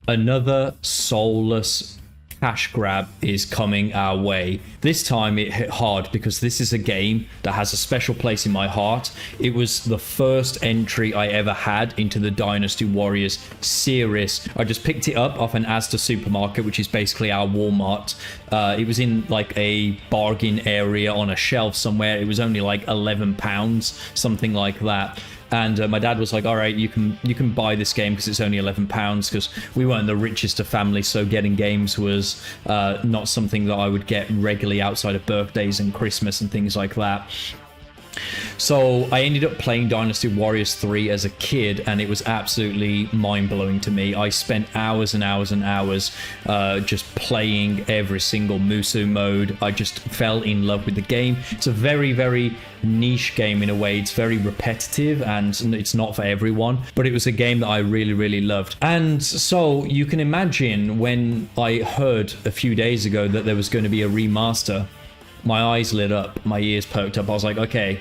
Another soulless cash grab is coming our way. This time it hit hard because this is a game that has a special place in my heart. It was the first entry I ever had into the Dynasty Warriors series. I just picked it up off an Asda supermarket, which is basically our Walmart. It was in like a bargain area on a shelf somewhere. It was only like £11, something like that. And my dad was like, all right, you can buy this game because it's only £11, because we weren't the richest of families, so getting games was not something that I would get regularly outside of birthdays and Christmas and things like that. So I ended up playing Dynasty Warriors 3 as a kid, and it was absolutely mind-blowing to me. I spent hours and hours and hours just playing every single Musu mode. I just fell in love with the game. It's a very, very niche game in a way. It's very repetitive and it's not for everyone, but it was a game that I really, really loved. And so you can imagine when I heard a few days ago that there was going to be a remaster, my eyes lit up, my ears perked up. I was like, okay,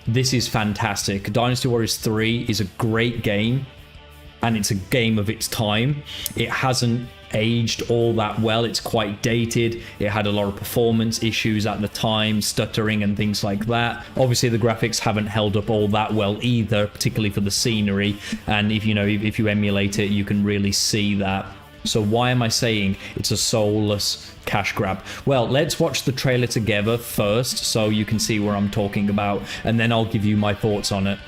this is fantastic. Dynasty Warriors 3 is a great game, and it's a game of its time. It hasn't aged all that well. It's quite dated. It had a lot of performance issues at the time, stuttering and things like that. Obviously, the graphics haven't held up all that well either, particularly for the scenery. And if you emulate it, you can really see that. So why am I saying it's a soulless cash grab? Well, let's watch the trailer together first so you can see what I'm talking about, and then I'll give you my thoughts on it.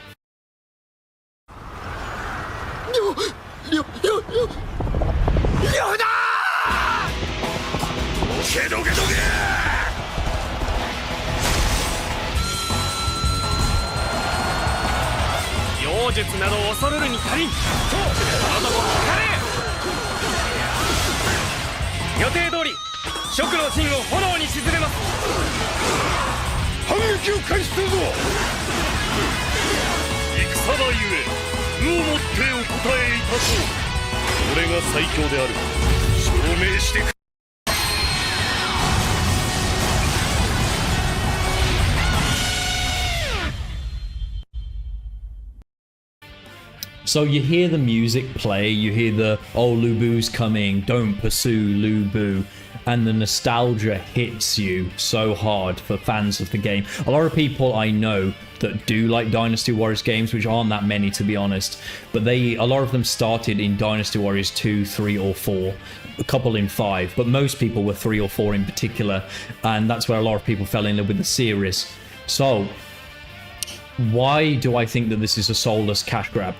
So you hear the music play, you hear the, oh, Lu Bu's coming, don't pursue Lu Bu, and the nostalgia hits you so hard for fans of the game. A lot of people I know that do like Dynasty Warriors games, which aren't that many to be honest, but a lot of them started in Dynasty Warriors 2, 3 or 4, a couple in 5, but most people were 3 or 4 in particular, and that's where a lot of people fell in love with the series. So why do I think that this is a soulless cash grab?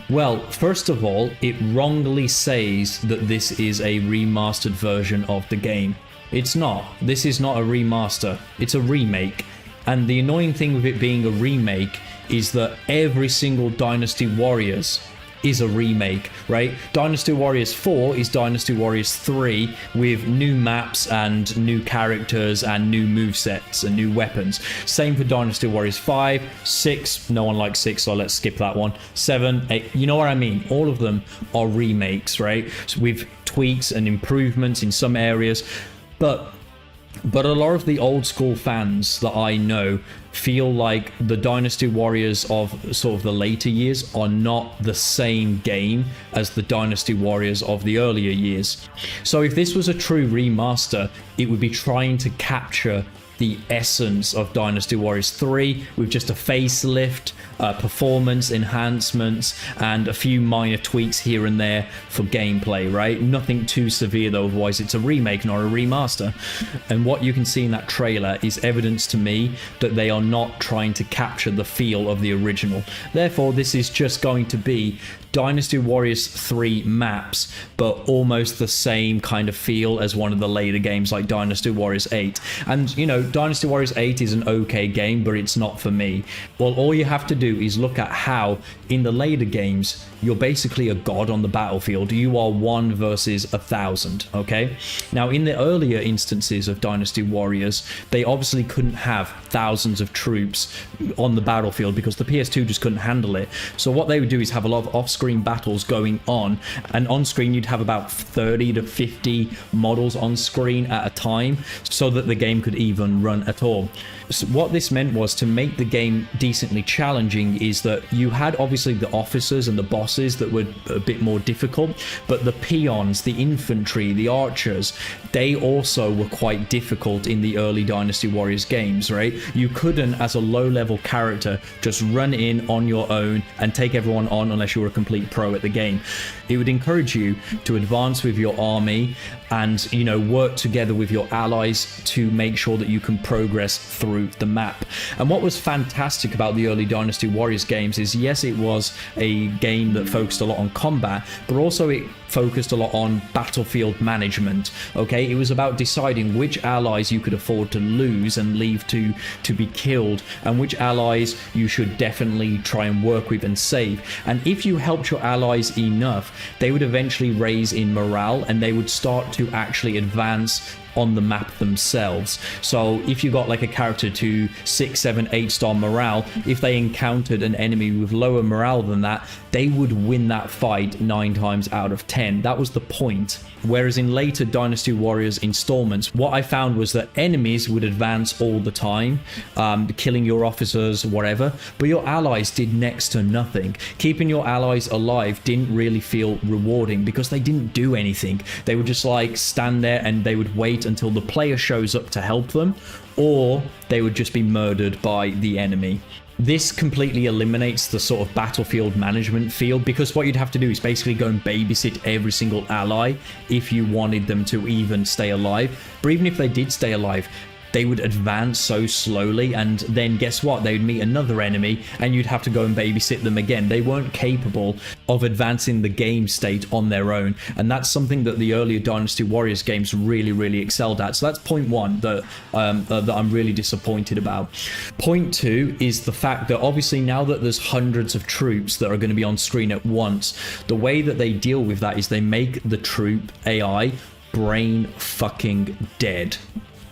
Well, first of all, it wrongly says that this is a remastered version of the game. It's not. This is not a remaster. It's a remake. And the annoying thing with it being a remake is that every single Dynasty Warriors is a remake, right? Dynasty Warriors 4 is Dynasty Warriors 3 with new maps and new characters and new movesets and new weapons. Same for Dynasty Warriors 5, 6, no one likes 6, so let's skip that one. 7, 8, you know what I mean? All of them are remakes, right? So with tweaks and improvements in some areas, but a lot of the old school fans that I know feel like the Dynasty Warriors of sort of the later years are not the same game as the Dynasty Warriors of the earlier years. So if this was a true remaster, it would be trying to capture the essence of Dynasty Warriors 3 with just a facelift, performance enhancements, and a few minor tweaks here and there for gameplay, right? Nothing too severe though, otherwise it's a remake, not a remaster. And what you can see in that trailer is evidence to me that they are not trying to capture the feel of the original. Therefore, this is just going to be Dynasty Warriors 3 maps, but almost the same kind of feel as one of the later games like Dynasty Warriors 8. And, you know, Dynasty Warriors 8 is an okay game, but it's not for me. Well, all you have to do is look at how, in the later games, you're basically a god on the battlefield. You are 1 versus 1,000, okay? Now, in the earlier instances of Dynasty Warriors, they obviously couldn't have thousands of troops on the battlefield because the PS2 just couldn't handle it. So what they would do is have a lot of off-screen battles going on, and on-screen you'd have about 30 to 50 models on screen at a time so that the game could even run at all. So what this meant was, to make the game decently challenging, is that you had obviously the officers and the bosses bosses that were a bit more difficult, but the peons, the infantry, the archers, they also were quite difficult in the early Dynasty Warriors games, right? You couldn't, as a low-level character, just run in on your own and take everyone on unless you were a complete pro at the game. It would encourage you to advance with your army and, you know, work together with your allies to make sure that you can progress through the map. And what was fantastic about the early Dynasty Warriors games is, yes, it was a game that focused a lot on combat, but also it focused a lot on battlefield management. Okay, it was about deciding which allies you could afford to lose and leave to be killed, and which allies you should definitely try and work with and save. And if you helped your allies enough, they would eventually raise in morale and they would start to actually advance on the map themselves. So if you got like a character to 6, 7, 8 star morale, if they encountered an enemy with lower morale than that, they would win that fight 9 times out of 10. That was the point. Whereas in later Dynasty Warriors installments, what I found was that enemies would advance all the time, killing your officers, whatever, but your allies did next to nothing. Keeping your allies alive didn't really feel rewarding because they didn't do anything. They would just like stand there and they would wait until the player shows up to help them, or they would just be murdered by the enemy. This completely eliminates the sort of battlefield management feel, because what you'd have to do is basically go and babysit every single ally if you wanted them to even stay alive. But even if they did stay alive, they would advance so slowly, and then guess what? They would meet another enemy and you'd have to go and babysit them again. They weren't capable of advancing the game state on their own, and that's something that the earlier Dynasty Warriors games really excelled at. So that's point one that I'm really disappointed about. Point two is the fact that obviously now that there's hundreds of troops that are going to be on screen at once, the way that they deal with that is they make the troop AI brain fucking dead.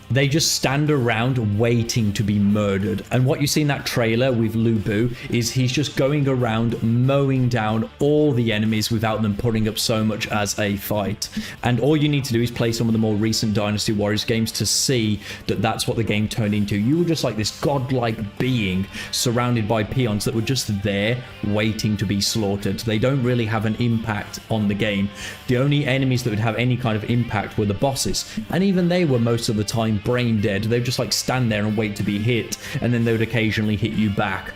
They just stand around waiting to be murdered. And what you see in that trailer with Lu Bu is he's just going around mowing down all the enemies without them putting up so much as a fight. And all you need to do is play some of the more recent Dynasty Warriors games to see that that's what the game turned into. You were just like this godlike being surrounded by peons that were just there waiting to be slaughtered. They don't really have an impact on the game. The only enemies that would have any kind of impact were the bosses. And even they were most of the time brain dead. They would just like stand there and wait to be hit, and then they would occasionally hit you back.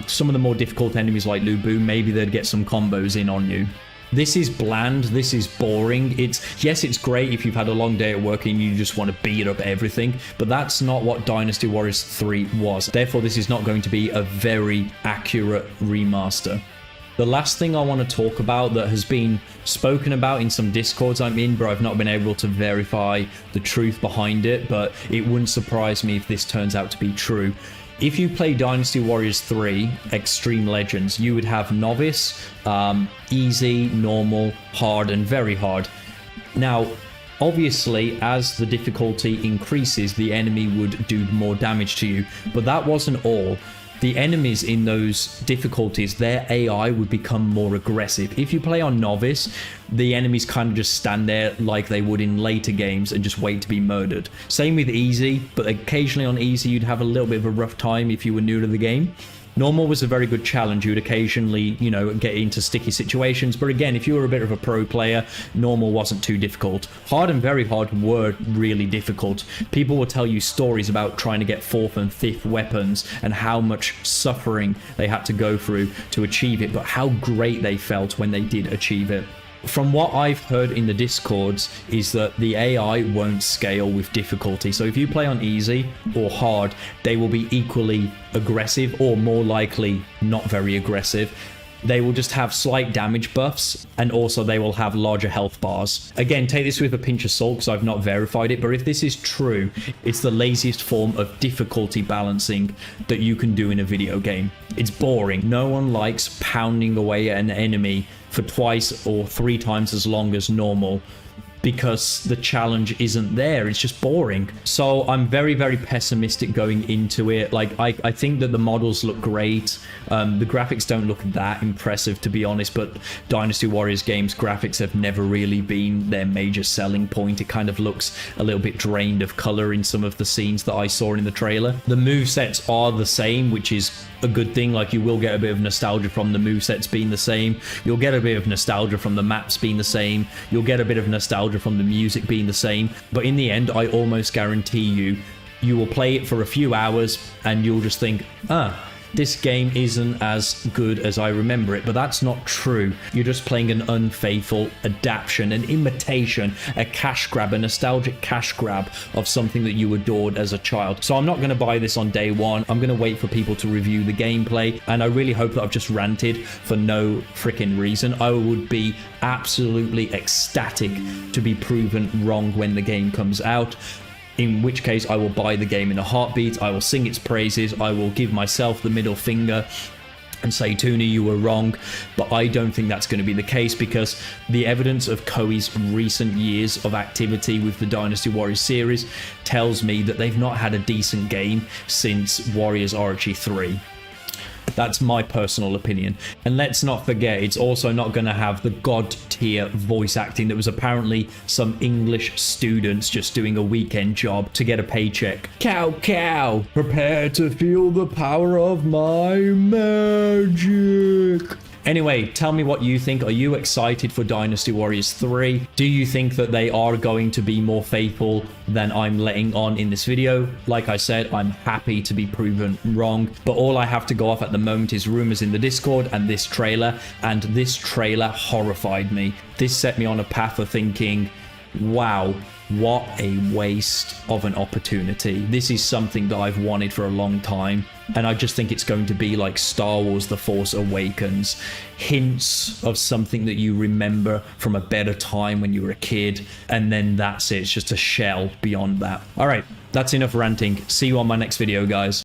Some of the more difficult enemies like Lu Bu, maybe they'd get some combos in on you. This is bland, this is boring. Yes, it's great if you've had a long day at work and you just want to beat up everything, but that's not what Dynasty Warriors 3 was. Therefore, this is not going to be a very accurate remaster. The last thing I want to talk about that has been spoken about in some discords I'm in, but I've not been able to verify the truth behind it, but it wouldn't surprise me if this turns out to be true. If you play Dynasty Warriors 3 Extreme Legends, you would have Novice, Easy, Normal, Hard, and Very Hard. Now, obviously, as the difficulty increases, the enemy would do more damage to you, but that wasn't all. The enemies in those difficulties, their AI would become more aggressive. If you play on Novice, the enemies kind of just stand there like they would in later games and just wait to be murdered. Same with Easy, but occasionally on Easy you'd have a little bit of a rough time if you were new to the game. Normal was a very good challenge. You'd occasionally, you know, get into sticky situations. But again, if you were a bit of a pro player, Normal wasn't too difficult. Hard and Very Hard were really difficult. People will tell you stories about trying to get 4th and 5th weapons and how much suffering they had to go through to achieve it, but how great they felt when they did achieve it. From what I've heard in the discords is that the AI won't scale with difficulty. So if you play on easy or hard, they will be equally aggressive, or more likely not very aggressive. They will just have slight damage buffs, and also they will have larger health bars. Again, take this with a pinch of salt because I've not verified it, but if this is true, it's the laziest form of difficulty balancing that you can do in a video game. It's boring. No one likes pounding away at an enemy for 2 or 3 times as long as normal. because the challenge isn't there. It's just boring. So I'm very, very pessimistic going into it. Like, I think that the models look great. The graphics don't look that impressive, to be honest, but Dynasty Warriors games graphics have never really been their major selling point. It kind of looks a little bit drained of color in some of the scenes that I saw in the trailer. The movesets are the same, which is a good thing. Like, you will get a bit of nostalgia from the movesets being the same. You'll get a bit of nostalgia from the maps being the same. You'll get a bit of nostalgia from the music being the same. But in the end, I almost guarantee you will play it for a few hours and you'll just think, this game isn't as good as I remember it. But that's not true. You're just playing an unfaithful adaptation, an imitation, a cash grab, a nostalgic cash grab of something that you adored as a child. So I'm not going to buy this on day one. I'm going to wait for people to review the gameplay, and I really hope that I've just ranted for no freaking reason. I would be absolutely ecstatic to be proven wrong when the game comes out, in which case I will buy the game in a heartbeat. I will sing its praises. I will give myself the middle finger and say, Toonie, you were wrong. But I don't think that's going to be the case, because the evidence of Koei's recent years of activity with the Dynasty Warriors series tells me that they've not had a decent game since Warriors Orochi 3. That's my personal opinion. And let's not forget, it's also not going to have the god tier voice acting that was apparently some English students just doing a weekend job to get a paycheck. Cow, cow, prepare to feel the power of my magic. Anyway, tell me what you think. Are you excited for Dynasty Warriors 3? Do you think that they are going to be more faithful than I'm letting on in this video? Like I said, I'm happy to be proven wrong, but all I have to go off at the moment is rumors in the Discord and this trailer, and this trailer horrified me. This set me on a path of thinking, wow, what a waste of an opportunity. This is something that I've wanted for a long time, and I just think it's going to be like Star Wars The Force Awakens. Hints of something that you remember from a better time when you were a kid, and then that's it. It's just a shell beyond that. All right, that's enough ranting. See you on my next video, guys.